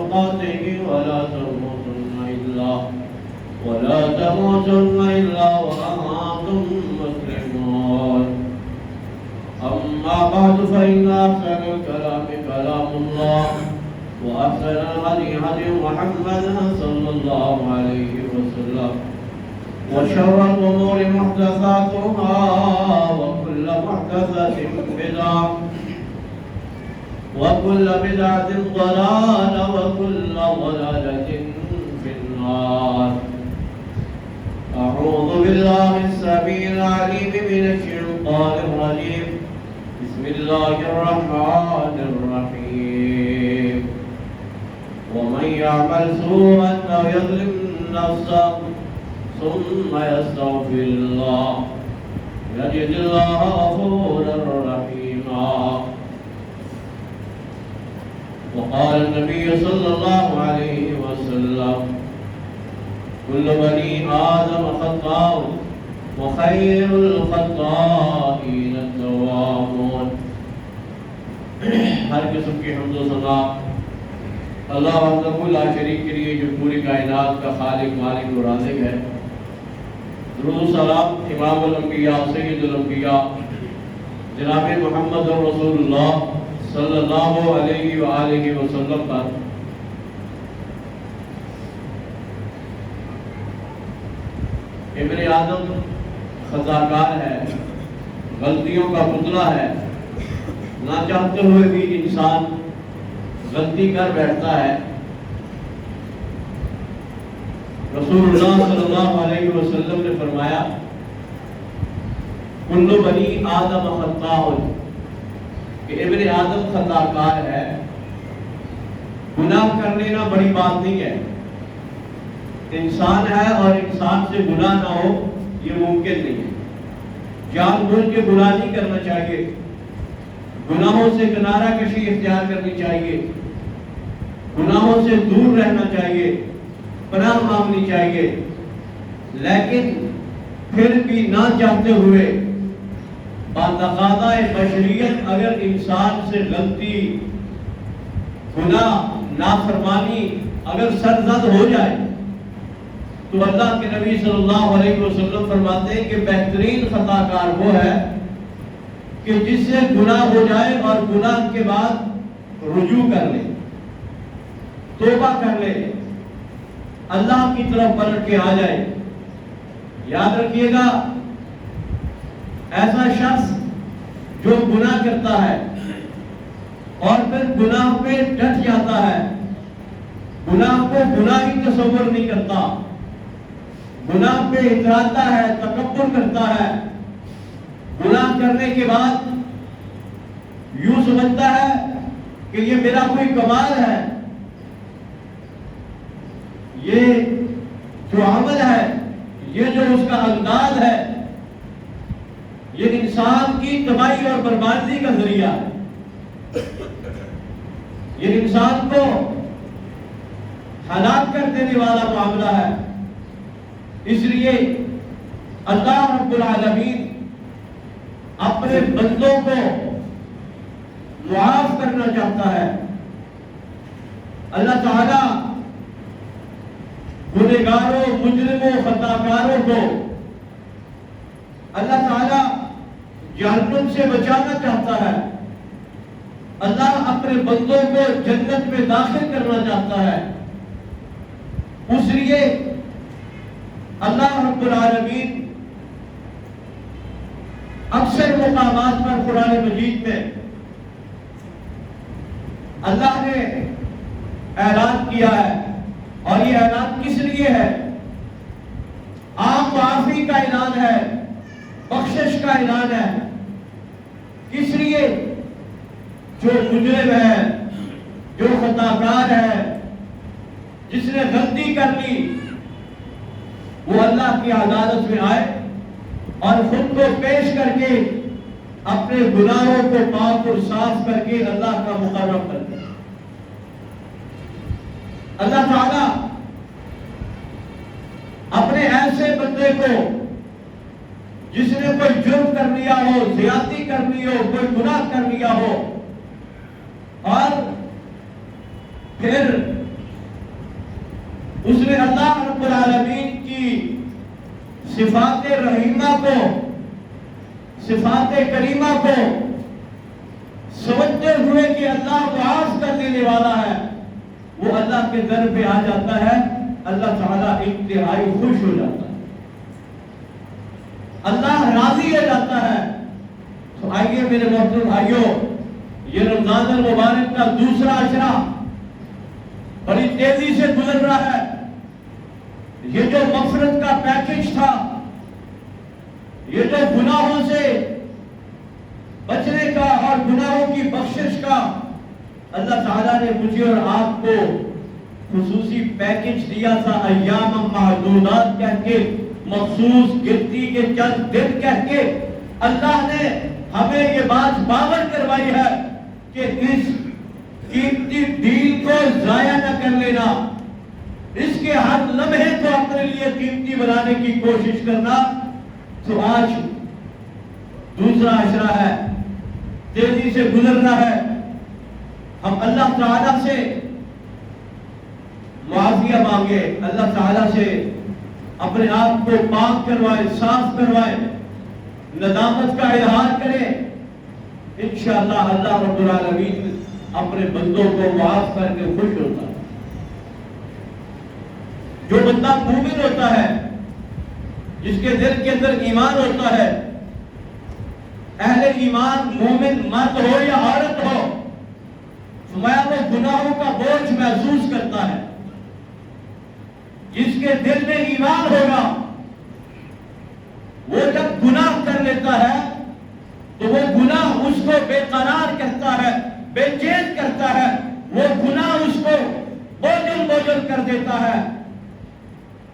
تقاته ولا تموتن إلا وأنتم مسلمون. أما بعد فإن أحسن الكلام كلام الله وأحسن الهدي هدي محمد صلى الله عليه وسلم وشر الأمور محدثاتها وكل محدثة بدعة وكل بدعة ضلالة وكل ضلالة في النار. أعوذ بالله السميع العليم من الشيطان الرجيم. بسم الله الرحمن الرحيم. ومن يعمل سوءا أو يظلم نفسه ثم يستغفر الله يجد الله غفورا رحيما. وقال النبي صلى الله عليه وسلم كل بني آدم خطاء وخير الخطائين التوابون. ہر قسم کی حمد و ثنا اللہ وحدہ لا شریک کے لیے جو پوری کائنات کا خالق مالک و رازق ہے. درود و سلام امام الانبیاء سید الانبیاء جناب محمد رسول اللہ صلی اللہ علیہ وآلہ وسلم پر. ابن آدم خطاکار ہے، غلطیوں کا پتلا ہے. نہ چاہتے ہوئے بھی انسان غلطی کر بیٹھتا ہے. رسول اللہ صلی اللہ علیہ وسلم نے فرمایا کل بنی آدم خطاء، کہ ابن آدم خطاکار ہے. گناہ کر لینا بڑی بات نہیں ہے. انسان ہے اور انسان سے گناہ نہ ہو یہ ممکن نہیں ہے. جان بوجھ کے گناہ نہیں کرنا چاہیے. گناہوں سے کنارہ کشی اختیار کرنی چاہیے. گناہوں سے دور رہنا چاہیے، پناہ مانگنی چاہیے. لیکن پھر بھی نہ چاہتے ہوئے باتقاضۂ بشریت اگر انسان سے غلطی، گناہ، نافرمانی اگر سرزد ہو جائے تو اللہ کے نبی صلی اللہ علیہ وسلم فرماتے ہیں کہ بہترین خطاکار وہ ہے کہ جس سے گناہ ہو جائے اور گناہ کے بعد رجوع کر لے، توبہ کر لے، اللہ کی طرف پلٹ کے آ جائے. یاد رکھیے گا ایسا شخص جو گناہ کرتا ہے اور پھر گناہ پہ ڈٹ جاتا ہے، گناہ کو گناہ ہی تصور نہیں کرتا، گناہ پہ اتراتا ہے، تکبر کرتا ہے، گناہ کرنے کے بعد یوں سمجھتا ہے کہ یہ میرا کوئی کمال ہے، یہ جو عمل ہے، یہ جو اس کا انداز ہے، یہ انسان کی تباہی اور بربادی کا ذریعہ ہے. یہ انسان کو ہلاک کر دینے والا معاملہ ہے. اس لیے اللہ رب العالمین اپنے بندوں کو معاف کرنا چاہتا ہے. اللہ تعالیٰ گنہگاروں، مجرموں، خطاکاروں کو اللہ تعالیٰ جہنم سے بچانا چاہتا ہے. اللہ اپنے بندوں کو جنت میں داخل کرنا چاہتا ہے. اس لیے اللہ رب العالمین اکثر مقامات پر قرآن مجید میں اللہ نے اعلان کیا ہے، اور یہ اعلان کس لیے ہے؟ عام معافی کا اعلان ہے، بخشش کا اعلان ہے. کس لیے؟ جو مجرم ہے، جو خطاکار ہے، جس نے غلطی کر لی، وہ اللہ کی عدالت میں آئے اور خود کو پیش کر کے اپنے گناہوں کو پاک اور صاف کر کے اللہ کا مقرب کر دے. اللہ تعالیٰ اپنے ایسے بندے کو جس نے کوئی جرم کر لیا ہو، زیادتی کر لی ہو، کوئی گناہ کر لیا ہو، اور پھر اس نے اللہ رب العالمین کی صفات رحیمہ کو، صفات کریمہ کو سمجھتے ہوئے کہ اللہ معاف کر دینے والا ہے، وہ اللہ کے در پہ آ جاتا ہے، اللہ تعالیٰ انتہائی خوش ہو جاتا ہے، اللہ راضی ہو جاتا ہے۔ تو آئیے میرے محترم بھائیوں، یہ رمضان المبارک کا دوسرا عشرہ بڑی تیزی سے گزر رہا ہے۔ یہ جو مغفرت کا پیکج تھا، یہ جو گناہوں سے بچنے کا اور گناہوں کی بخشش کا اللہ تعالیٰ نے مجھے اور آپ کو خصوصی پیکج دیا تھا، ایام معدودات کہہ کے، مخصوص گنتی کے چند دن کہہ کے اللہ نے ہمیں یہ بات باور کروائی ہے کہ اس قیمتی دین کو ضائع نہ کر لینا، اس کے ہر لمحے کو اپنے لیے قیمتی بنانے کی کوشش کرنا۔ تو آج دوسرا عشرہ ہے، تیزی سے گزرنا ہے، ہم اللہ تعالیٰ سے معافیہ مانگے، اللہ تعالیٰ سے اپنے آپ کو پاک کروائے، صاف کروائے، ندامت کا اظہار کرے۔ انشاءاللہ اللہ رب العالمین اپنے بندوں کو معاف کر کے خوش ہوتا ہے۔ جو بندہ مومن ہوتا ہے، جس کے دل کے اندر ایمان ہوتا ہے، اہل ایمان مومن مرد ہو یا عورت ہو، فرمایا وہ گناہوں کا بوجھ محسوس کرتا ہے۔ جس کے دل میں ایمان ہوگا، وہ جب گناہ کر لیتا ہے تو وہ گناہ اس کو بے قرار کرتا ہے، بے چین کرتا ہے، وہ گناہ اس کو بوجھل بوجھل کر دیتا ہے۔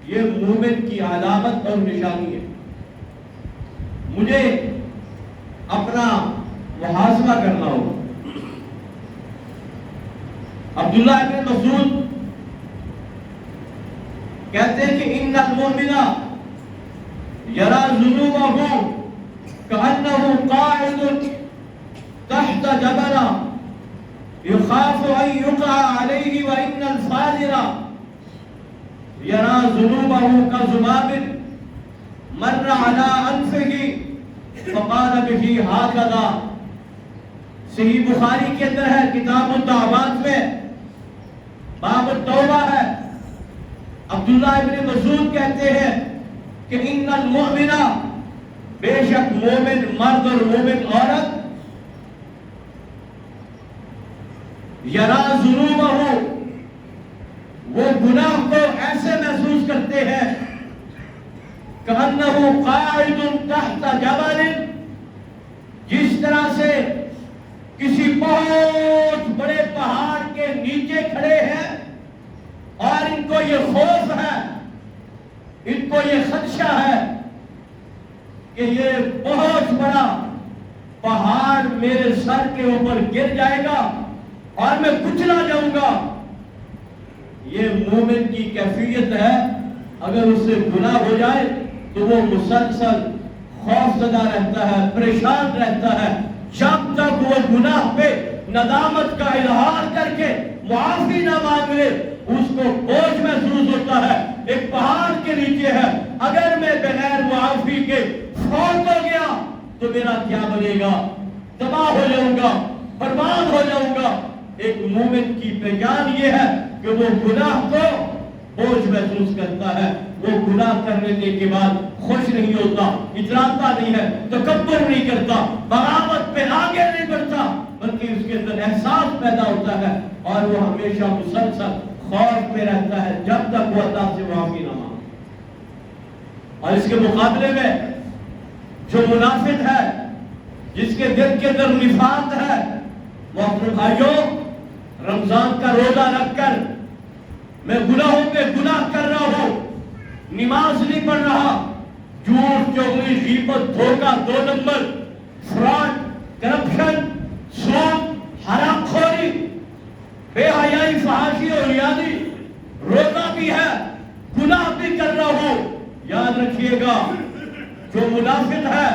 یہ مومن کی علامت اور نشانی ہے۔ مجھے اپنا محاسبہ کرنا ہوگا۔ عبداللہ بن مسعود کہتے ہیں کہ ان المؤمن یرا ذنوبہ کأنہ قاعد تحت جبل یخاف ان یقع علیہ وان الفاجر یرا ذنوبہ کذباب مر علی انفہ فقال بہ ھکذا۔ صحیح بخاری کے اندر ہے، کتاب التوبات میں باب التوبہ ہے۔ عبداللہ ابن مسعود کہتے ہیں کہ ان المؤمن، بے شک مومن مرد اور مومن عورت، یرا ذنوبہ، وہ گناہ کو ایسے محسوس کرتے ہیں کأنہ قاعد تحت جبل، جس طرح سے کسی بہت بڑے پہاڑ کے نیچے کھڑے ہیں اور ان کو یہ خوف ہے، ان کو یہ خدشہ ہے کہ یہ بہت بڑا پہاڑ میرے سر کے اوپر گر جائے گا اور میں کچلا جاؤں گا۔ یہ مومن کی کیفیت ہے، اگر اس سے گناہ ہو جائے تو وہ مسلسل خوف زدہ رہتا ہے، پریشان رہتا ہے، جب تک وہ گناہ پہ ندامت کا اظہار کر کے معافی نہ مانگ لے، اس کو بوجھ محسوس ہوتا ہے، ایک پہاڑ کے نیچے ہے، اگر میں بغیر معافی کے فوت ہو گیا تو میرا کیا بنے گا، تباہ ہو جاؤں گا، برباد ہو جاؤں گا۔ ایک مومن کی پہچان یہ ہے کہ وہ گناہ کو بوجھ محسوس کرتا ہے، وہ گناہ کر لینے کے بعد خوش نہیں ہوتا، اتراتا نہیں ہے، تکبر نہیں کرتا، بغاوت پہ آگے نہیں بڑھتا، بلکہ اس کے اندر احساس پیدا ہوتا ہے اور وہ ہمیشہ مسلسل خوف میں رہتا ہے جب تک وہ اللہ سے معافی نہ مانگے۔ اور اس کے مقابلے میں جو منافق ہے، جس کے دل کے اندر نفاق ہے، وہ اپنے بھائیوں رمضان کا روزہ رکھ کر میں گناہوں پہ گناہ کر رہا ہوں، نماز نہیں پڑھ رہا، جھوٹ چغلی غیبت دھوکہ، 2 نمبر، فراڈ، کرپشن، سود، حرام خوری، بے حیائی، فحاشی اور ریاضی، روزہ بھی ہے، گناہ بھی کر رہا ہوں۔ یاد رکھیے گا، جو منافق ہے،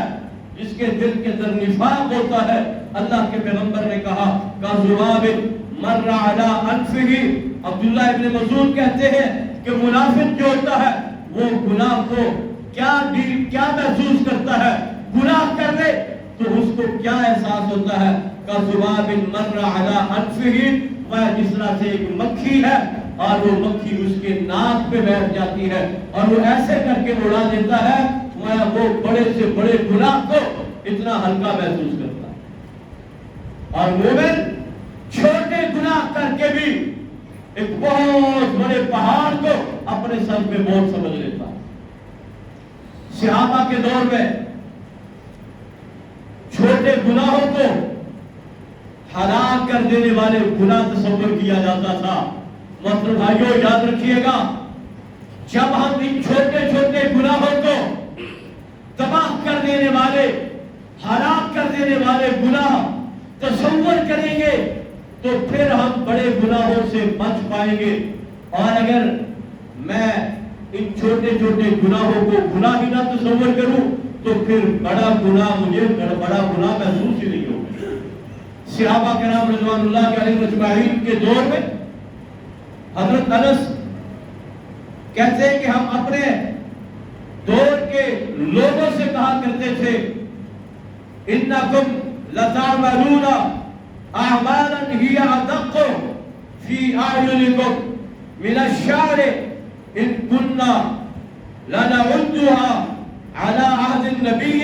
جس کے دل کے اندر نفاق ہوتا ہے، اللہ کے پیغمبر نے کہا کذباب مر علی انفہ عبداللہ ابن مسعود کہتے ہیں کہ منافق جو ہوتا ہے وہ گناہ کو کیا محسوس کرتا ہے، گناہ کر لے تو اس کو کیا احساس ہوتا ہے، کذباب مر علی انفہ، وہ جس طرح سے ایک مکھی ہے اور وہ مکھی اس کے ناک پہ بیٹھ جاتی ہے اور وہ ایسے کر کے اڑا دیتا ہے، وہ بڑے سے بڑے گناہ کو اتنا ہلکا محسوس کرتا ہے۔ اور مومن چھوٹے گناہ کر کے بھی ایک بہت بڑے پہاڑ کو اپنے سر پہ بوجھ سمجھ لیتا ہے۔ صحابہ کے دور میں چھوٹے گناہوں کو ہلاک کر دینے والے گناہ تصور کیا جاتا تھا۔ محترم بھائیوں یاد رکھیے گا، جب ہم ان چھوٹے چھوٹے گناہوں کو تباہ کر دینے والے، ہلاک کر دینے والے گناہ تصور کریں گے تو پھر ہم بڑے گناہوں سے بچ پائیں گے۔ اور اگر میں ان چھوٹے چھوٹے گناہوں کو گناہ ہی نہ تصور کروں تو پھر بڑا گناہ مجھے بڑا گناہ محسوس ہی نہیں ہوگا۔ صحابہ کرام رضوان اللہ علیہم اجمعین کے دور میں حضرت انس کہتے ہیں کہ ہم اپنے دور کے لوگوں سے کہا کرتے تھے انکم لتعملون اعمالا هي ادق في اعینکم من الشعر ان كنا لنعدها على عهد النبی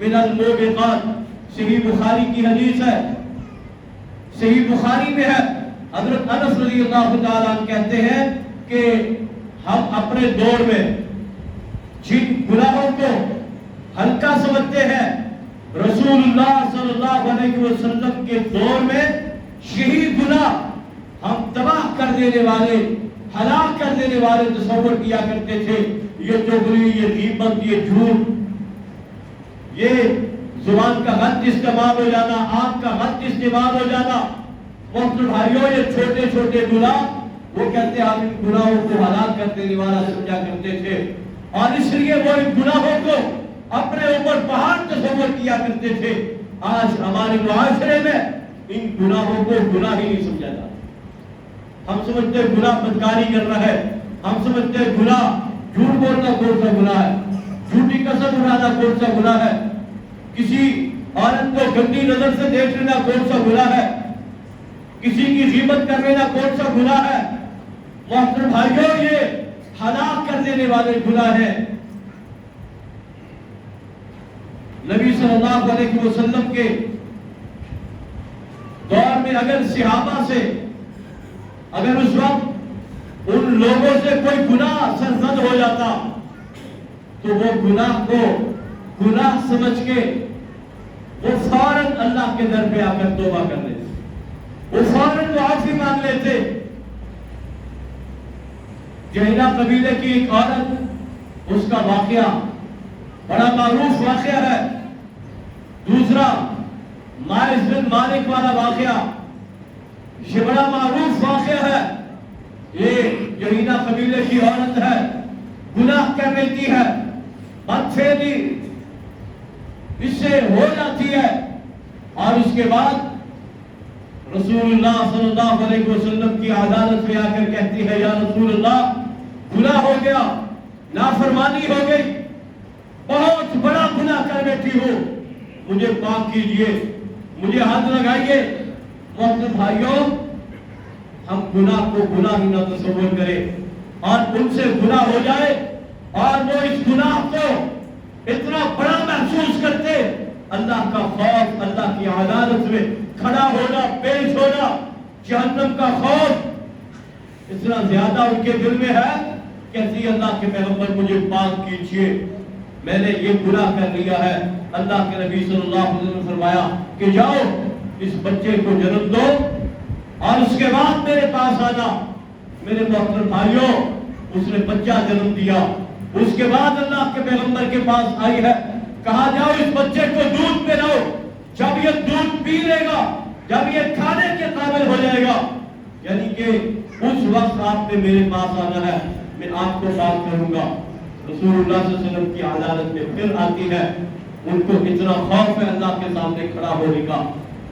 من الموبقات۔ صحیح بخاری کی حدیث ہے، صحیح بخاری میں ہے، حضرت انس رضی اللہ تعالیٰ عنہ کہتے ہیں کہ ہم اپنے دور میں جن گناہوں کو ہلکا سمجھتے ہیں، رسول اللہ صلی اللہ علیہ وسلم کے دور میں یہی گناہ ہم تباہ کر دینے والے، ہلاک کر دینے والے تصور کیا کرتے تھے۔ یہ چغلی، یہ غیبت، یہ جھوٹ، یہ زبان کا غلط استعمال ہو جانا، آنکھ کا غلط استعمال ہو جانا، محترم بھائیوں یہ چھوٹے چھوٹے گناہ، وہ کہتے ہیں ہم ان گناہوں کو ہلاک کر دینے والا سمجھا کرتے تھے اور اس لیے وہ ان گناہوں کو اپنے اوپر پہاڑ تصور کیا کرتے تھے۔ آج ہمارے معاشرے میں ان گناہوں کو گناہ ہی نہیں سمجھا جاتا۔ ہم سمجھتے ہیں گناہ بدکاری کرنا ہے، ہم سمجھتے ہیں گناہ جھوٹ بولنا کون سا گناہ ہے، جھوٹی قسم اٹھانا کون سا گناہ ہے، کسی عورت کو گندی نظر سے دیکھ لینا کون سا گناہ ہے، کسی کی غیبت کر لینا کون سا گناہ ہے۔ محترم بھائیوں یہ ہلاک کر دینے والے گناہ ہیں۔ نبی صلی اللہ علیہ وسلم کے دور میں اگر صحابہ سے، اگر اس وقت ان لوگوں سے کوئی گناہ سرزد ہو جاتا تو وہ گناہ کو گناہ سمجھ کے وہ فوراً اللہ کے در پہ آ کر توبہ کر لیتے، وہ فوراً معافی مانگ لیتے۔ جہینہ قبیلے کی ایک عورت، اس کا واقعہ بڑا معروف واقعہ ہے۔ دوسرا ماعز بن مالک والا واقعہ، یہ بڑا معروف واقعہ ہے۔ یہ جہینہ قبیلے کی عورت ہے، گناہ کر لیتی ہے، بدفعلی اس سے ہو جاتی ہے اور اس کے بعد رسول اللہ صلی اللہ علیہ وسلم کی عدالت میں آ کر کہتی ہے یا رسول اللہ گناہ ہو گیا، نافرمانی ہو گئی، بہت بڑا گناہ کر بیٹھی ہوں، مجھے پاک کیجئے، مجھے ہاتھ لگائیے۔ محترم بھائیوں ہم گناہ کو گناہ ہی نہ تصور کریں اور ان سے گناہ ہو جائے اور وہ اس گناہ کو اتنا بڑا محسوس کرتے، اللہ کا خوف، اللہ کی عدالت میں کھڑا ہونا، پیش ہونا، جہنم کا خوف اتنا زیادہ ان کے دل میں ہے، کہتی اللہ کے پیغمبر مجھے پاک کیجئے، میں نے یہ گناہ کر لیا ہے۔ اللہ کے نبی صلی اللہ علیہ وسلم نے فرمایا کہ جاؤ اس بچے کو جنم دو اور اس کے بعد میرے پاس آنا۔ میرے محترم بھائیوں اس نے بچہ جنم دیا، اس کے بعد اللہ کے پیغمبر کے پاس آئی ہے، کہا جاؤ اس بچے کو دودھ پلاؤ، جب یہ دودھ پی لے گا، جب یہ کھانے کے قابل ہو جائے گا، یعنی کہ اس وقت آپ نے میرے پاس آنا ہے، میں آپ کو بات کروں گا۔ رسول اللہ صلی اللہ علیہ وسلم کی عدالت میں پھر آتی ہے، ان کو اتنا خوف ہے اللہ کے سامنے کھڑا ہونے کا،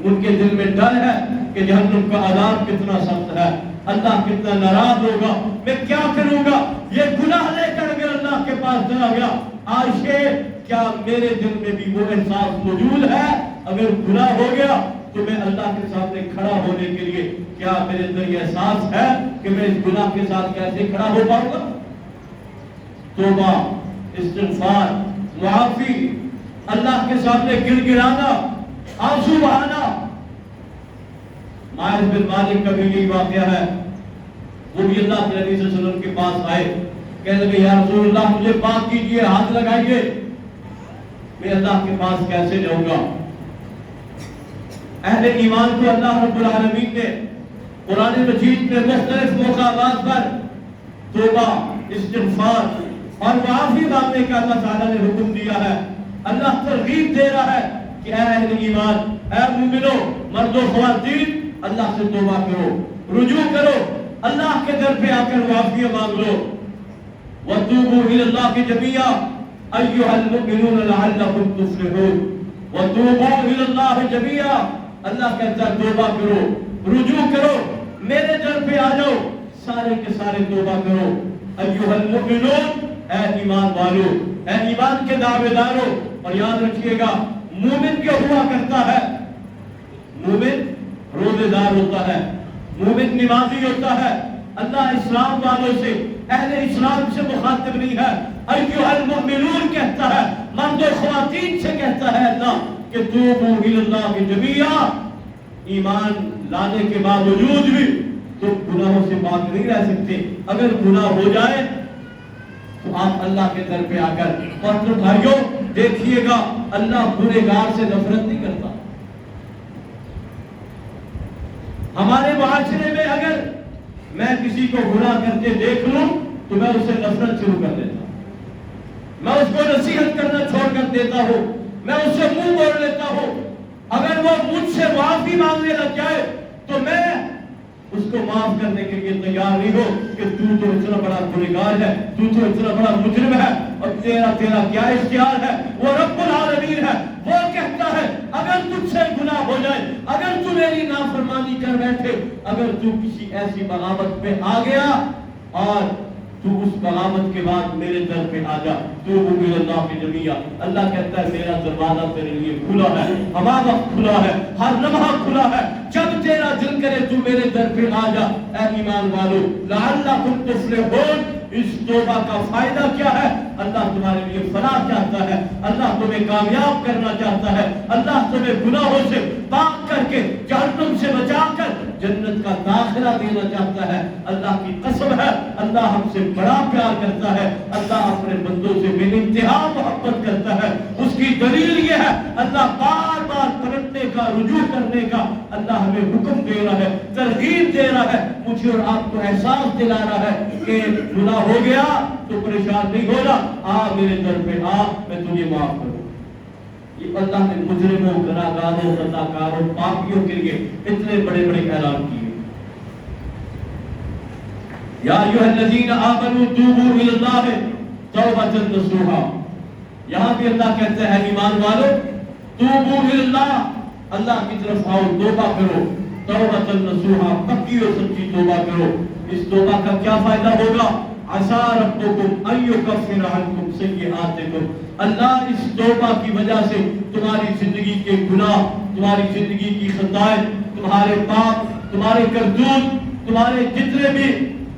ان کے دل میں ڈر ہے کہ جہنم کا عذاب کتنا سخت ہے۔ اللہ کتنا ناراض ہوگا، میں کیا کروں گا، یہ گناہ لے کر اگر اللہ کے پاس چلا گیا، عائشہ کیا میرے دل میں بھی وہ احساس موجود ہے؟ اگر گناہ ہو گیا تو میں اللہ کے سامنے کھڑا ہونے کے لیے کیا میرے اندر یہ احساس ہے کہ میں اس گناہ کے ساتھ کیسے کھڑا ہو پاؤں گا؟ توبہ، استغفار، معافی، اللہ کے سامنے گر گرانا، آنسو بہانا۔ ماعز بن مالک کا بھی یہی واقعہ ہے، وہ بھی اللہ کے نبی صلی اللہ علیہ وسلم کے پاس آئے، کہنے لگے یا رسول اللہ مجھے پاک کیجئے، ہاتھ لگائیے، میں اللہ کے پاس کیسے جاؤں گا؟ اہل ایمان کو اللہ رب العالمین نے قرآن مجید میں مختلف مقامات پر توبہ، استغفار اور معافی مانگنے کا اللہ تعالیٰ نے حکم دیا ہے۔ اللہ ترغیب دے رہا ہے کہ اے اہل ایمان، اے مومنو، مرد و خواتین، اللہ سے توبہ کرو، رجوع کرو، اللہ کے در پہ آ کر معافی مانگ لو۔ وَتُوبُوا إِلَى اللَّهِ جَمِيعًا أَيُّهَا الْمُؤْمِنُونَ لَعَلَّكُمْ تُفْلِحُونَ۔ وَتُوبُوا إِلَى اللَّهِ جَمِيعًا، اللہ کہتا ہے توبہ کرو، رجوع کرو، میرے در پہ آ جاؤ، سارے کے سارے توبہ کرو۔ ایھا المؤمنون، اے ایمان والو، اے ایمان کے دعوے دارو۔ اور یاد رکھیے گا مومن کیا ہوا کرتا ہے؟ مومن روزے دار ہوتا ہے، مومن نمازی ہوتا ہے۔ اللہ اسلام والوں سے، اہل اسلام سے مخاطب نہیں ہے، ایھا المؤمنون کہتا ہے، مرد و خواتین سے کہتا ہے اللہ کہ توبوا الی اللہ جمیعا۔ ایمان لانے کے باوجود بھی تم گناہوں سے پاک نہیں رہ سکتے۔ اگر گناہ ہو جائے تو آپ اللہ کے در پہ آ کر، اور تو بھائیوں دیکھیے گا اللہ گنہگار سے نفرت نہیں کرتا۔ ہمارے معاشرے میں اگر میں کسی کو گناہ کرتے دیکھ لوں تو میں اسے نفرت شروع کر دیتا ہوں، میں اس کو نصیحت کرنا چھوڑ کر دیتا ہوں، میں اس سے منہ موڑ لیتا ہوں۔ اگر وہ مجھ سے معافی مانگنے لگ جائے تو میں اس کو معاف کرنے کے لیے تیار نہیں ہو کہ تو اتنا بڑا گنہگار ہے، تو اتنا بڑا مجرم ہے، اور تیرا کیا اختیار ہے؟ وہ رب العالمین ہے، وہ کہتا ہے اگر تجھ سے گناہ ہو جائے، اگر تو میری نافرمانی کر بیٹھے، اگر تو کسی ایسی بغاوت پہ آ گیا اور تو اس بغاوت کے بعد میرے در پہ آ جا، توبوا الی اللہ جمیعا۔ اللہ کہتا ہے میرا دروازہ تیرے لیے کھلا ہے، ہر وقت کھلا ہے، ہر لمحہ کھلا ہے، جب تیرا دل کرے تو میرے در پہ آ جا۔ اے ایمان والو، لعلکم تفلحون، اس توبہ کا فائدہ کیا ہے؟ اللہ تمہارے لیے فلاح چاہتا ہے، اللہ تمہیں کامیاب کرنا چاہتا ہے، اللہ تمہیں گناہوں سے پاک کر کے جہنم سے بچا کر جنت کا داخلہ دینا چاہتا ہے۔ اللہ کی قسم ہے اللہ ہم سے بڑا پیار کرتا ہے، اللہ اپنے بندوں سے بے انتہا محبت کرتا ہے۔ اس کی دلیل یہ ہے اللہ بار بار پلٹنے کا، رجوع کرنے کا اللہ ہمیں حکم دے رہا ہے، ترغیب دے رہا ہے، مجھے اور آپ کو احساس دلا رہا ہے کہ گناہ ہو گیا تو پریشان نہیں ہونا، آ میرے در پہ آ، میں تجھے معاف کروں۔ یہ اللہ نے مجرموں، گناہگاروں، خطاکاروں، پاپیوں کے لیے اتنے بڑے بڑے اعلان کیے۔ یا ایھا الذین آمنوا توبوا الی اللہ توبۃ نصوحا۔ یہاں بھی اللہ کہتا ہے ایمان والو توبوا الی اللہ، اللہ کی طرف آؤ، توبہ کرو، توبۃ نصوحا، پکی اور سچی توبہ کرو۔ اس توبہ کا کیا فائدہ ہوگا؟ عسیٰ ربکم ان یکفر عنکم سیئاتکم، اللہ اس توبہ کی وجہ سے تمہاری زندگی کے گناہ، تمہاری زندگی کی خطائیں، تمہارے پاپ، تمہارے کرتوت، تمہارے جتنے بھی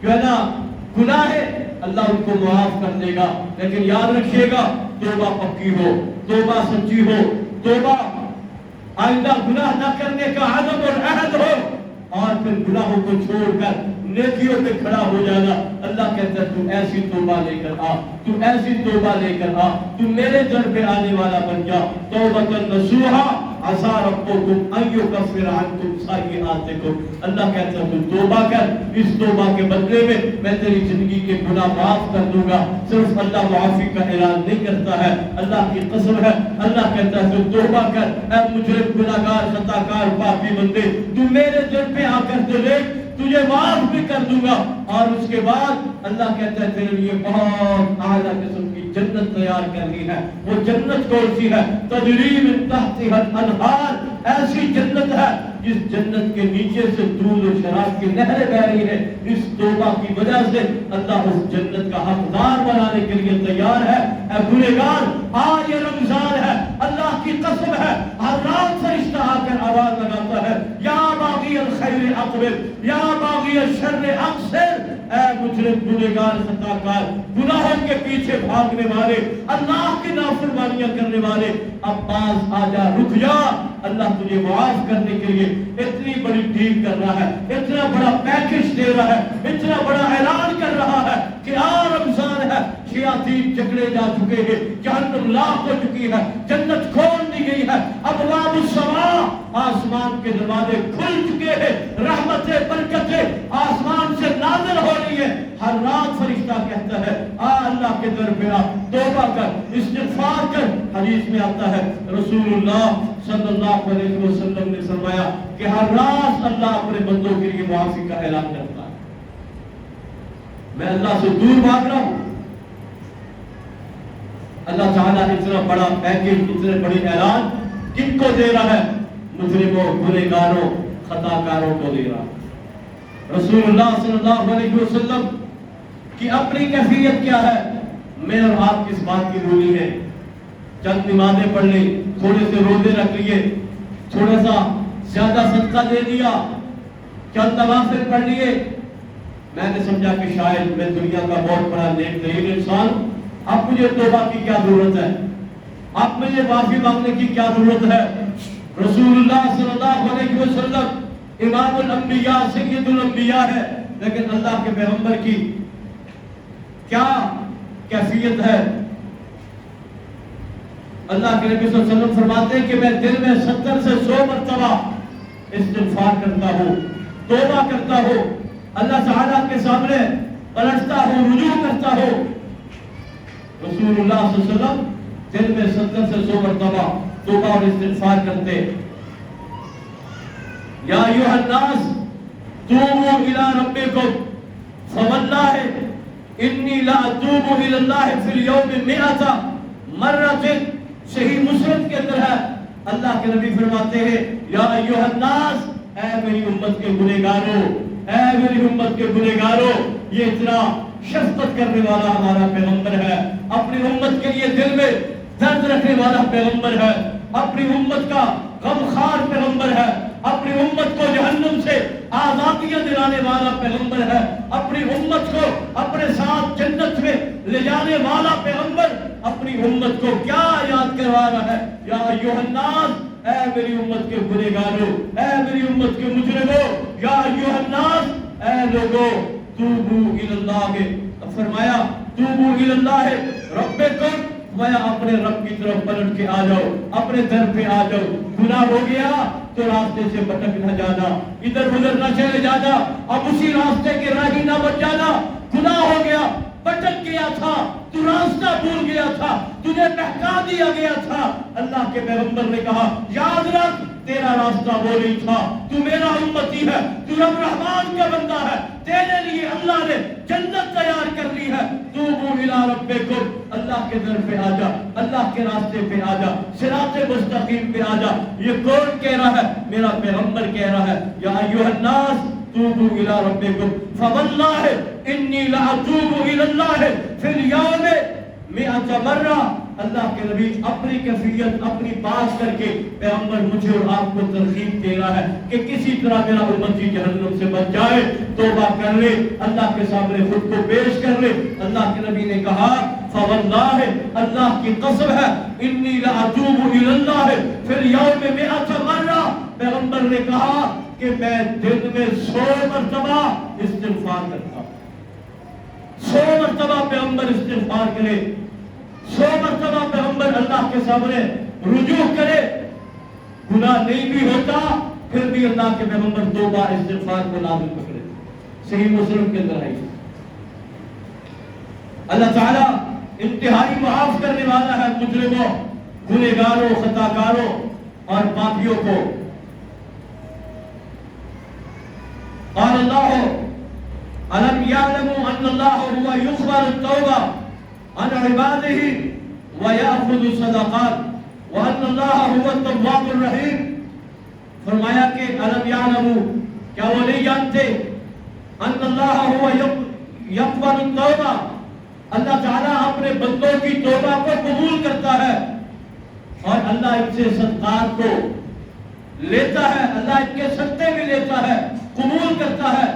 جو ہے نا گناہ ہے، اللہ ان کو معاف کر دے گا۔ لیکن یاد رکھیے گا توبہ پکی ہو، توبہ سچی ہو، توبہ آئندہ گناہ نہ کرنے کا عزم اور عہد ہو، اور پھر گناہوں کو چھوڑ کر نیکیوں پہ کھڑا ہو جانا۔ اللہ کہتا ہے تو ایسی توبہ لے کر آ، تو ایسی توبہ لے کر آ، تو میرے در پہ آنے والا بن جا۔ توبۃ نصوحا عسیٰ ربکم ان یکفر عنکم سیئاتکم، اللہ کہتا ہے تو توبہ کر، اس توبہ کے بدلے میں میں تیری زندگی کے گناہ معاف کر دوں گا۔ صرف اللہ معافی کا اعلان نہیں کرتا ہے، اللہ کی قسم ہے اللہ کہتا ہے تو توبہ کر، اے مجرم، گناہگار، خطاکار، پاپی بندے، تو میرے در پہ آ کر تو دیکھ، تجھے معاف بھی کر دوں گا. اور اس کے بعد اللہ کہتا ہے تیرے لیے بہت اعلیٰ قسم کی جنت تیار کرنی ہے. وہ جنت کون سی ہے؟ تجری من تحتها الانہار. ایسی جنت ہے جس جنت کے نیچے سے دودھ و شراب کی نہریں بہ رہی ہے. اس توبہ کی وجہ سے اللہ اس جنت کا حقدار بنانے کے لیے تیار ہے. اے گنہگار، آج یہ رمضان ہے، اللہ کی قسم ہے ہر رات فرشتہ آ کر آواز لگاتا ہے یا باغی الخیر اقبل یا باغی الشر اقصر. اے مجرم، گنہگار، خطاکار، گناہوں کے پیچھے بھاگنے والے، اللہ کی نافرمانیاں کرنے والے، اب باز آ جا، رک جا. اللہ تجھے معاف کرنے کے لیے اتنی بڑی ڈیل کر رہا ہے، اتنا بڑا پیکج دے رہا ہے، اتنا بڑا اعلان کر رہا ہے کہ رمضان ہے. شیاطین جکڑے جا چکے ہیں، جہنم لاک ہو چکی ہے، جنت کھول دی گئی ہے. ابواب السماء، آسمان کے دروازے کھل چکے ہیں، رحمتیں، برکتیں آسمان سے نازل ہو رہی ہے. ہر رات فرشتہ کہتا ہے اللہ کے در پہ آ، توبہ کر، استغفار کر. حدیث میں آتا ہے رسول اللہ صلی اللہ علیہ وسلم نے فرمایا کہ ہر رات اللہ اپنے بندوں کے لیے معافی کا اعلان کرتا ہے. میں اللہ سے دور بھاگ رہا ہوں. اللہ تعالیٰ اتنا بڑا پیکج، اتنے بڑی اعلان کن کو دے رہا ہے؟ مجرموں، گنہگاروں، خطاکاروں کو دے رہا ہے. رسول اللہ صلی اللہ علیہ وسلم کی اپنی کیفیت کیا ہے؟ میں اور آپ کس بات کی بولی ہے؟ چند نمازیں پڑھ لی، تھوڑے سے روزے رکھ لیے، تھوڑا سا زیادہ صدقہ دے دیا، چند نوافل پڑھ لیے. میں نے سمجھا کہ شاید میں دنیا کا بہت بڑا نیک ترین انسان ہوں. اب مجھے توبہ کی کیا ضرورت ہے؟ اب مجھے معافی مانگنے کی کیا ضرورت ہے؟ رسول اللہ صلی اللہ علیہ وسلم امام الانبیاء، سید الانبیاء ہے، لیکن اللہ کے پیغمبر کی کیا کیفیت ہے؟ اللہ کے نبی صلی اللہ علیہ وسلم فرماتے ہیں کہ میں دن میں 70 سے 100 مرتبہ استغفار کرتا ہوں، توبہ کرتا ہوں، اللہ تعالیٰ کے سامنے پلٹتا ہوں، رجوع کرتا ہوں. رسول اللہ صلی اللہ علیہ وسلم دن میں 70 سے 100 مرتبہ توبہ اور استغفار کرتے. یا ایھا الناس توبوا الی ربکم فواللہ انی لا اتوب الی اللہ فی اليوم 100 مرۃ. صحیح مسلم کے اندر ہے، اللہ کے نبی فرماتے ہیں یا ایھا الناس، اے میری امت کے گنہگاروں، اے میری امت کے گنہگاروں. یہ اتنا شفقت کرنے والا ہمارا پیغمبر ہے، اپنی امت کے لیے دل میں درد رکھنے والا پیغمبر ہے، اپنی امت کا غمخوار پیغمبر ہے، اپنی امت کو جہنم سے آزادیاں دلانے والا پیغمبر ہے، اپنی امت کو اپنے ساتھ جنت میں لے جانے والا پیغمبر اپنی امت کو کیا یاد کروا رہا ہے؟ یا ایھا الناس، اے میری امت کے گنہگاروں، اے میری امت کے مجرموں، یا ایھا الناس، اے لوگوں، توبوا الی اللہ. فرمایا توبوا الی اللہ ربکم، فرمایا اپنے رب کی طرف پلٹ کے آ جاؤ، اپنے در پہ آ جاؤ. گناہ ہو گیا تو راستے سے بھٹک نہ جانا، ادھر ادھر نہ چلے جانا، اب اسی راستے کے راہی نہ بن جانا. گناہ ہو گیا، بھٹک گیا تھا، تو راستہ بھول گیا تھا، تجھے بہکا دیا گیا تھا. اللہ کے پیغمبر نے کہا یاد رکھ، تیرا راستہ وہ نہیں تھا، تو میرا امتی ہے، تو رب رحمان کا بندہ ہے، تیرے لیے اللہ نے جنت تیار کر لی ہے. توبوا الی ربکم، اللہ کے در پہ آ جا، اللہ کے راستے پہ آ جا، صراط مستقیم پہ آ جا. یہ کون کہہ رہا ہے؟ میرا پیغمبر کہہ رہا ہے یا ایھا الناس توبوا الی ربکم فواللہ انی لاتوب الی اللہ فی اليوم 100 مرہ. اللہ کے نبی اپنی کیفیت اپنی بات کر کے پیغمبر مجھے اور آپ کو ترغیب دے رہا ہے کہ کسی طرح میرا امتی جہنم سے بچ جائے، توبہ کر لے، اللہ کے سامنے خود کو پیش کر لے. اللہ کے نبی نے کہا فواللہ، اللہ کی قسم ہے، انی لاتوب الی اللہ فی اليوم 100 مرہ. پیغمبر نے کہا کہ میں دن میں 100 مرتبہ استغفار کرتا ہوں. 100 مرتبہ پیغمبر استغفار کرے، 100 مرتبہ پیغمبر اللہ کے سامنے رجوع کرے. گناہ نہیں بھی ہوتا پھر بھی اللہ کے پیغمبر توبہ استغفار کو لازم پکڑے. صحیح مسلم کے اندر ہے. اللہ تعالیٰ انتہائی معاف کرنے والا ہے مجرموں، گنہگاروں، خطاکاروں اور پاپیوں کو. قال اللہ الم یعلموا ان اللہ هو یقبل التوبہ عن عبادہ ویأخذ الصدقات وان اللہ هو التواب الرحیم. فرمایا کہ الم یعلموا، کیا وہ نہیں جانتے، ان اللہ هو یقبل التوبہ، اللہ تعالیٰ اپنے بندوں کی توبہ کو قبول کرتا ہے اور اللہ ان سے صدقات کو لیتا ہے، اللہ ان کے صدقے بھی لیتا ہے، قبول کرتا ہے.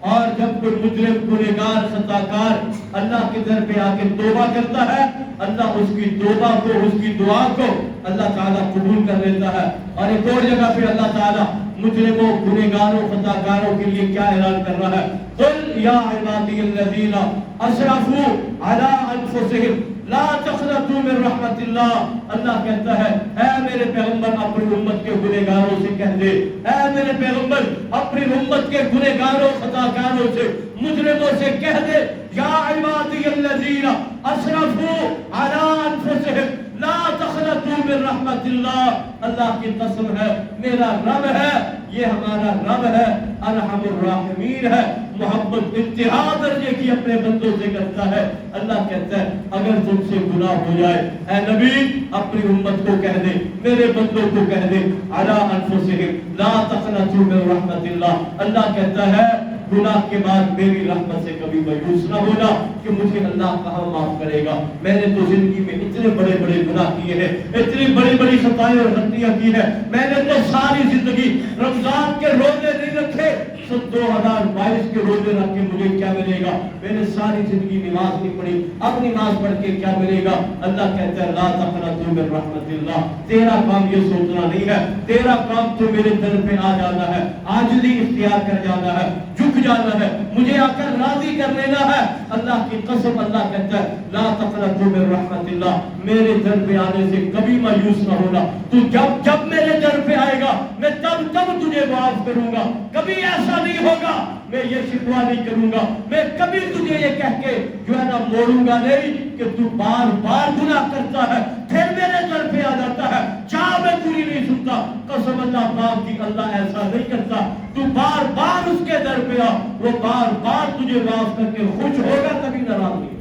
اور جب کوئی مجرم گنہگار خطاکار اللہ کے در پہ آ کے توبہ کرتا ہے، اللہ اس کی توبہ کو، اس کی دعا کو اللہ تعالیٰ قبول کر لیتا ہے. اور ایک اور جگہ پہ اللہ تعالیٰ مجرموں، گنہگاروں، خطاکاروں کے لیے کیا اعلان کر رہا ہے؟ قل یا عبادی الذین اسرفوا علی انفسہم لا تقنطوا من رحمت اللہ. اللہ کہتا ہے اے میرے پیغمبر اپنی امت کے گنہگاروں سے کہہ دے، اے میرے پیغمبر اپنی امت کے گنہگاروں، خطاکاروں سے، مجرموں سے کہہ دے یا عبادی الذین اسرفوا علی انفسہم لا تقنطوا من رحمت اللہ. اللہ کی قسم ہے، میرا رب ہے، یہ ہمارا رب ہے، ارحم الراحمین ہے، محبت انتہا درجے کی اپنے بندوں سے کرتا ہے. اللہ کہتا ہے اگر تم سے گناہ ہو جائے اے نبی اپنی امت کو کہہ دے، میرے بندوں کو کہہ دے علی انفسہم لا تقنطوا من رحمت اللہ. اللہ کہتا ہے گناہ کے بعد میری رحمت سے کبھی مایوس نہ ہونا کہ مجھے اللہ کہاں معاف کرے گا. میں نے تو زندگی میں اتنے بڑے بڑے گناہ کیے ہیں، اتنی بڑی بڑی خطائیں اور غلطیاں کی ہیں، میں نے تو ساری زندگی رمضان کے روزے نہیں رکھے، 2022 کے روزے رکھ کے مجھے کیا ملے گا؟ میں نے ساری زندگی نماز نہیں پڑھی، اب نماز پڑھ کے کیا ملے گا؟ اللہ کہتا ہے لا تقنطوا من رحمت اللہ. تیرا کام یہ سوچنا نہیں ہے، تیرا کام تو میرے در پہ آ جانا ہے، عاجزی اختیار کر جانا ہے، جھک جانا ہے، مجھے آ کر راضی کر لینا ہے. اللہ کی قسم اللہ کہتا ہے لا تقنطوا من رحمت اللہ، میرے در پہ آنے سے کبھی مایوس نہ ہونا. تو جب میرے در پہ آئے گا میں تب تجھے معاف کروں گا. کبھی ایسا نہیں ہوگا میں یہ شکوہ نہیں کروں گا، میں کبھی تجھے یہ کہہ کے جو ہے نا موڑوں گا نہیں کہ تو بار بار گناہ کرتا ہے پھر میرے در پہ آ جاتا ہے، چاہ میں تجھے نہیں سنتا. قسم اللہ پاک کی اللہ ایسا نہیں کرتا. تو بار بار اس کے در پہ آ، وہ بار بار تجھے معاف کر کے خوش ہوگا، کبھی ناراض نہیں.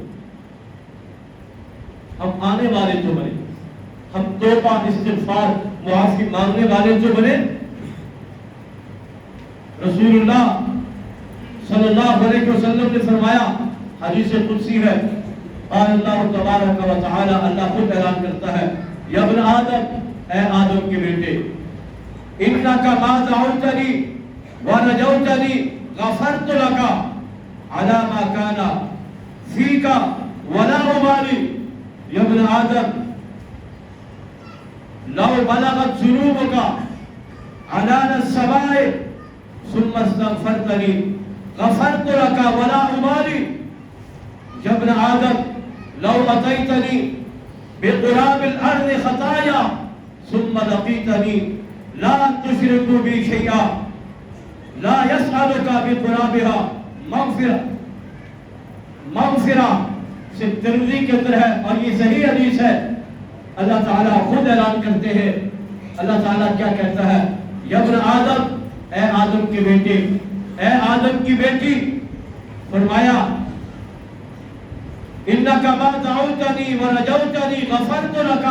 ہم آنے والے تو بنے، ہم توبہ استغفار معافی مانگنے والے جو بنے. رسول اللہ صلی اللہ علیہ وسلم نے فرمایا، حدیث قدسی ہے، قال اللہ تبارک و تعالی، اللہ خود اعلان کرتا ہے یا ابن آدم، اے آدم کے بیٹے، انک ما دعوتنی ورجوتنی غفرت لک علی ما کان فیک ولا ابالی. یا ابن آدم لو بلغت ذنوبک عنان السماء ثم استغفرتنی غفرت لك ولا أبالي. يا ابن آدم لو أتيتني بقراب الأرض خطايا ثم لقيتني لا تشرك بي شيئا لا يسألك بقرابها مغفرة. سے ترمذی کے اندر ہے اور یہ صحیح حدیث ہے. اللہ تعالیٰ خود اعلان کرتے ہیں، اللہ تعالیٰ کیا کہتا ہے یا ابن آدم، اے آدم کے بیٹے، اے آدم کی بیٹی، فرمایا انک ما دعوتنی ورجوتنی غفرت لک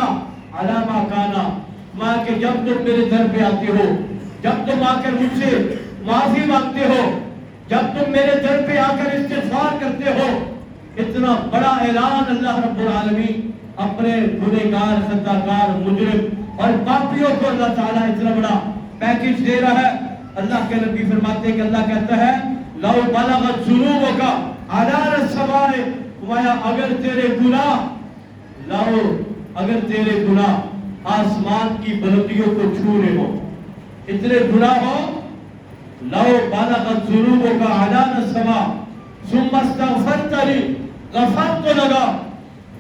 علی ما کان. ماں کہ جب تم میرے در پہ آتے ہو، جب تم آ کر مجھ سے معافی مانگتے ہو، جب تم میرے در پہ آ کر استغفار کرتے ہو، اتنا بڑا اعلان اللہ رب العالمین اپنے گنہگار، خطاکار، مجرم اور پاپیوں کو اللہ تعالیٰ اتنا بڑا پیکج دے رہا ہے. اللہ کے نبی فرماتے ہیں کہ اللہ کہتا ہے لو بلغت ذنوبک عنان السماء، فرمایا اگر تیرے گناہ آسمان کی بلندیوں کو چھو رہے ہو، اتنے گناہ ہو، لو بلغت ذنوبک عنان السماء ثم استغفرتنی غفرت لک.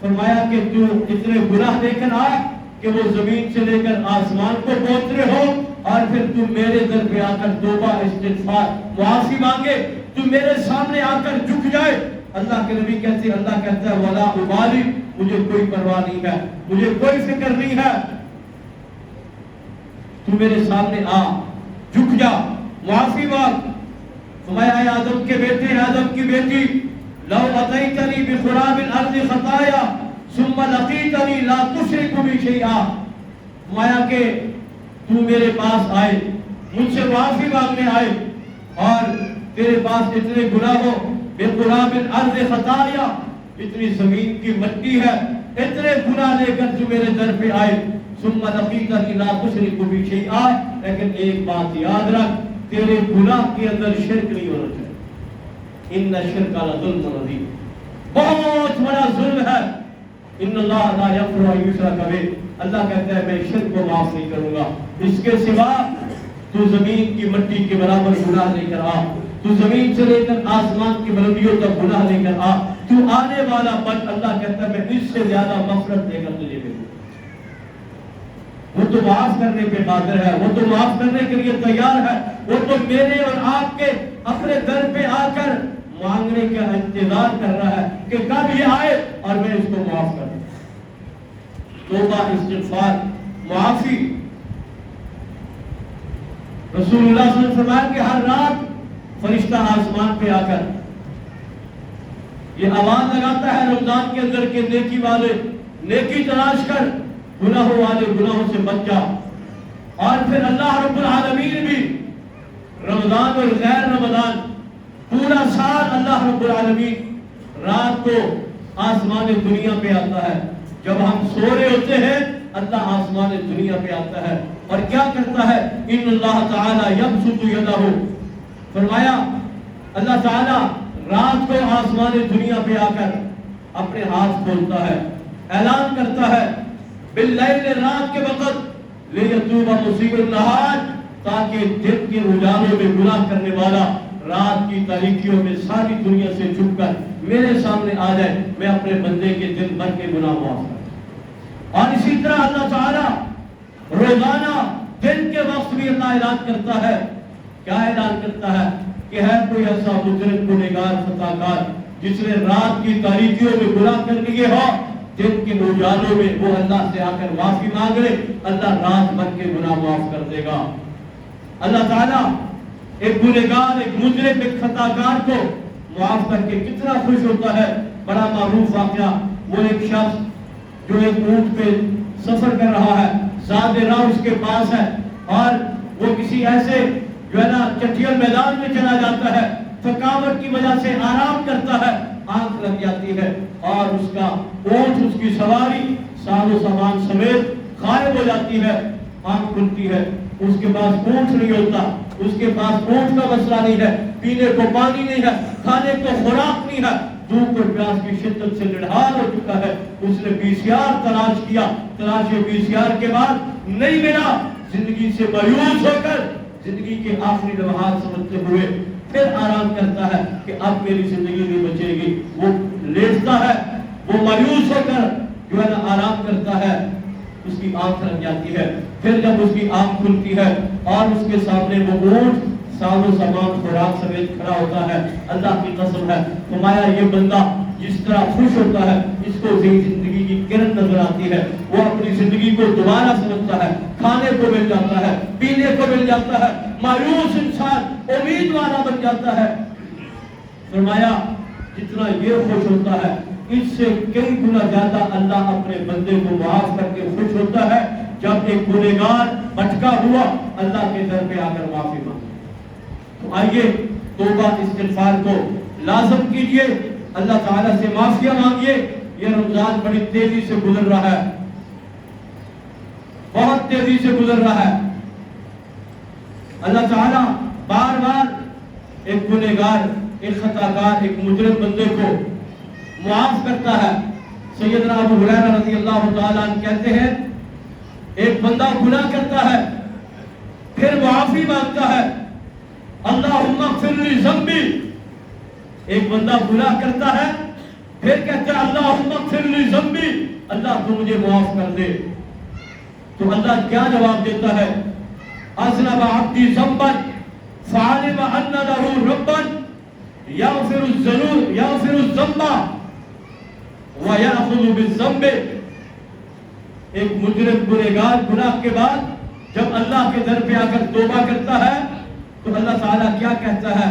فرمایا کہ تو اتنے گناہ لے کر آئے کہ وہ زمین سے لے کر آسمان کو پہنچ رہے ہو، اور پھر تم میرے در پہ آ کر توبہ استغفار معافی مانگے، تم میرے سامنے آ کر جھک جائے. اللہ کے نبی کہتے ہیں، اللہ کہتا ہے ولا ابالی، مجھے کوئی پرواہ نہیں ہے، مجھے کوئی فکر نہیں ہے، تو میرے سامنے آ، جھک جا، معافی مانگ. فرمایا اے آدم کے بیٹے، آدم کی بیٹی، لو اتیتنی بقراب الارض خطایا ثم لقیتنی لا تشرک بی شیئا، فرمایا کہ تو میرے پاس آئے، مجھ سے معافی مانگنے آئے اور تیرے پاس اتنے گناہ ہو، بقراب الارض خطایا، اتنی زمین کی مٹی ہے، اتنے گناہ لے کر جو میرے در پہ آئے، ثم لقیتنی لا تشرک بی شیئا، لیکن ایک بات یاد رکھ، تیرے گناہ کے اندر شرک نہیں ہونا چاہیے۔ ان الشرک لظلم عظیم، بہت بڑا ظلم ہے۔ ان اللہ لا یغفر ان یشرک بہ، اللہ کہتا ہے میں شرک کو معاف نہیں کروں گا، اس کے سوا تو زمین کی مٹی کے برابر گناہ لے کر آ، تو زمین سے لے کر آسمان کی بلندیوں تک گناہ لے کر آ، تو آنے والا بن، اللہ کہتا ہے میں اس سے زیادہ مغفرت دے کر تجھے بھیجوں۔ وہ تو معاف کرنے پہ قادر ہے، وہ تو معاف کرنے کے لیے تیار ہے، وہ تو میرے اور آپ کے اپنے در پہ آ کر مانگنے کا انتظار کر رہا ہے کہ کب یہ آئے اور میں اس کو معاف کر دوں۔ توبہ، استغفار، معافی۔ رسول اللہ صلی اللہ علیہ وسلم فرمایا کہ ہر رات فرشتہ آسمان پہ آ کر یہ آواز لگاتا ہے رمضان کے اندر کہ نیکی والے نیکی تلاش کر، گناہوں والے گناہوں سے بچ جا۔ اور پھر اللہ رب العالمین بھی رمضان اور غیر رمضان پورا سال اللہ رب العالمین رات کو آسمان دنیا پہ آتا ہے، جب ہم سو رہے ہوتے ہیں اللہ آسمان دنیا پہ آتا ہے اور کیا کرتا ہے؟ ان اللہ تعالی یبسط یدہ، فرمایا اللہ تعالی رات کو آسمان دنیا پہ آ کر اپنے ہاتھ کھولتا ہے، اعلان کرتا ہے باللیل، رات کے وقت، لیتوب مسیء النہار، تاکہ دن کے اجالوں میں گناہ کرنے والا رات کی تاریکیوں میں ساری دنیا سے چھپ کر میرے سامنے آ جائے، میں اپنے بندے کے دن بھر کے گناہ معاف کروں۔ اور اسی طرح اللہ تعالی روزانہ دن کے وقت بھی اللہ اعلان کرتا ہے، کیا اعلان کرتا ہے؟ کہ ہے کوئی ایسا مجرم، گنہگار، خطا کار جس نے رات کی تاریکیوں میں گناہ کر لیے ہو، دن کے اجالوں میں وہ اللہ سے آ کر معافی مانگ لے، اللہ رات بھر کے گناہ معاف کر دے گا۔ اللہ تعالیٰ ایک گنہگار، ایک مجرم، ایک خطا کار کو معاف کر کے کتنا خوش ہوتا ہے۔ بڑا معروف واقعہ، وہ ایک شخص جو ایک اونٹ پہ سفر کر رہا ہے، زاد راہ اس کے پاس ہے، اور وہ کسی ایسے جو ہے نا چٹیل میدان میں چلا جاتا ہے، تھکاوٹ کی وجہ سے آرام کرتا ہے، آنکھ لگ جاتی ہے اور اس کا اونٹ، اس کی سواری ساز و سامان سمیت غائب ہو جاتی ہے۔ آنکھ کھلتی ہے، اس کے پاس اونٹ نہیں ہوتا، اس کے پاس اونٹ کا مسئلہ نہیں ہے، پینے کو پانی نہیں ہے، کھانے کو خوراک نہیں ہے، بھوک اور پیاس کی شدت سے نڈھال ہو چکا ہے۔ اس نے PCR تلاش کیا، تلاش PCR کے بعد نہیں ملا، زندگی سے مایوس ہو کر زندگی کے آخری لمحات سمجھتے ہوئے پھر آرام کرتا ہے کہ اب میری زندگی نہیں بچے گی۔ وہ لیٹتا ہے، وہ مایوس ہو کر جو ہے نا آرام کرتا ہے، اس کی آنکھ لگ جاتی ہے۔ پھر جب اس کی آنکھ کھلتی ہے اور اس کے سامنے وہ اونٹ ساز و سامان خوراک سمیت کھڑا ہوتا ہے، اللہ کی قسم ہے فرمایا یہ بندہ جس طرح خوش ہوتا ہے، اس کو زندگی کی کرن نظر آتی ہے، وہ اپنی زندگی کو دوبارہ سمجھتا ہے، کھانے کو مل جاتا ہے، پینے کو مل جاتا ہے، مایوس انسان امید والا بن جاتا ہے۔ فرمایا جتنا یہ خوش ہوتا ہے، اس سے کئی گنا زیادہ اللہ اپنے بندے کو معاف کر کے خوش ہوتا ہے جب ایک گنہگار بھٹکا ہوا اللہ کے در پہ آ کر معافی مانگے۔ تو آئیے توبہ استغفار کو لازم کیجئے، اللہ تعالیٰ سے معافیاں مانگیے۔ یہ رمضان بڑی تیزی سے گزر رہا ہے، بہت تیزی سے گزر رہا ہے۔ اللہ تعالیٰ بار بار ایک گنہگار، ایک خطا کار، ایک مجرم بندے کو معاف کرتا ہے۔ سیدنا ابو ہریرہ رضی اللہ تعالیٰ عنہ کہتے ہیں ایک بندہ گناہ کرتا ہے، پھر معافی مانگتا ہے، اللہم اغفر لی ذنبی۔ ایک بندہ گناہ کرتا ہے، پھر کہتا ہے اللہم اغفر لی ذنبی، اللہ تو مجھے معاف کر دے۔ تو اللہ کیا جواب دیتا ہے؟ اذنب عبدی ذنبا فعلم ان لہ ربا یغفر الذنب ویأخذ بالذنب۔ ایک مجرم گنہگار گناہ کے بعد جب اللہ کے در پہ آ کر توبہ کرتا ہے تو اللہ تعالیٰ کیا کہتا ہے؟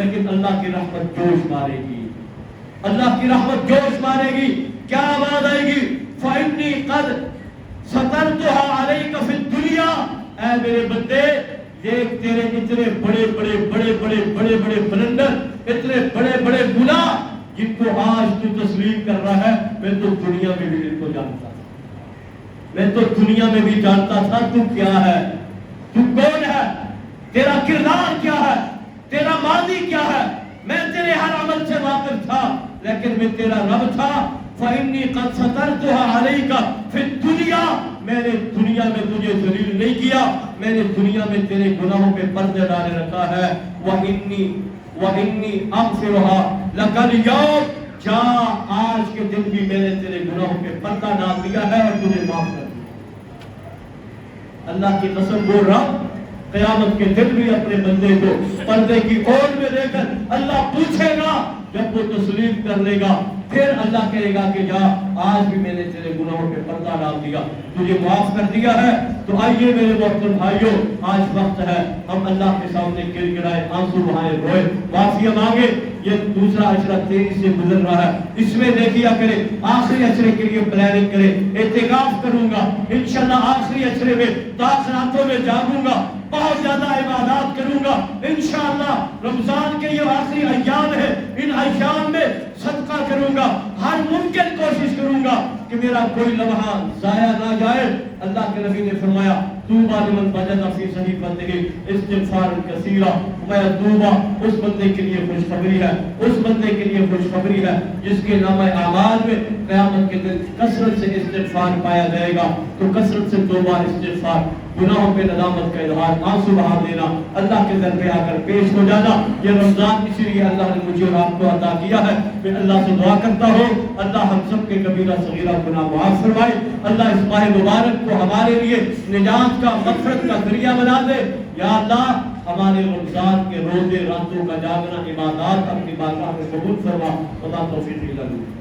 لیکن اللہ کی رحمت جوش مارے گی، اللہ کی رحمت جوش مارے گی. کیا آواز آئے گی؟ فَإِنِّي قَدْ سَتَرْتُهَا عَلَيْكَ فِي الدُّنْيَا. اے میرے بندے، یہ تیرے اتنے بڑے بلندر، اتنے بڑے گناہ جن کو آج تو تسلیم کر رہا ہے، میں تو دنیا میں بھی ان کو جانتا تھا، میں تو دنیا میں بھی جانتا تھا تو کیا ہے، تو کون ہے، تیرا کردار کیا ہے، تیرا ماضی کیا ہے. میں تیرے ہر عمل سے واقف تھا، لیکن میں تیرا رب تھا. فَإِنِّي قَدْ سَتَرْتُهَا عَلَيْكَ فِي الدُّنْيَا. میں نے دنیا میں تجھے ذلیل نہیں کیا، میں نے دنیا میں تیرے گناہوں پہ پردے ڈالے رکھا ہے. وَإِنِّي أَغْفِرُهَا لَكَ الْيَوْمَ. جا، آج کے دن بھی میں نے تیرے گناہوں پہ پردہ ڈال دیا ہے اور تجھے معاف کر دیا. اللہ کی قسم، وہ رب قیامت کے دن بھی اپنے بندے کو پردے کی اوڑ میں لے کر اللہ پوچھے گا. جب وہ تسلیم کر لے گا پھر اللہ کہے گا کہ جا، آج بھی میں نے تیرے گناہوں پہ پردہ ڈال دیا، تجھے معاف کر دیا ہے. تو آئیے میرے محترم بھائیوں، آج وقت ہے ہم اللہ کے سامنے گر گرائے، آنسو بہائے، روئے، معافی مانگے. یہ دوسرا اشرہ تیزی سے گزر رہا ہے، اس میں دیکھیا کرے، آخری اشرے کے لیے پلاننگ کرے. اعتکاف کروں گا انشاءاللہ، آخری اشرے میں راتوں میں جاگوں گا، بہت زیادہ عبادات کروں گا انشاءاللہ. رمضان کے یہ آخری ایام ہے، ان ایام میں صدقہ کروں گا، ہر ممکن کوشش کروں گا کہ میرا کوئی لمحہ ضائع نہ جائے. اللہ کے نبی نے فرمایا طوبیٰ لمن وجد فی صحیفتہ استغفارا کثیرا. میں طوبیٰ اس بندے کے لیے خوشخبری ہے، اس بندے کے لیے خوشخبری ہے جس کے نامہ اعمال میں قیامت کے دن کثرت سے استغفار پایا جائے گا. تو کثرت سے توبہ، استغفار، گناہوں پہ ندامت کا اظہار، آنسو بہا دینا، اللہ کے در پہ آ کر پیش ہو جانا. یہ رمضان اسی لیے اللہ نے مجھے اور آپ کو عطا کیا ہے. میں اللہ سے دعا کرتا ہوں اللہ ہم سب کے کبیرہ صغیرہ گناہ معاف فرمائے. اللہ اس ماہ مبارک کو ہمارے لیے نجات کا، مغفرت کا ذریعہ بنا دے. یا اللہ ہمارے رمضان کے روزے راتوں کا جاگنا، عبادات اپنی بارگاہ میں قبول فرما. خدا توفیق عطا فرمائے.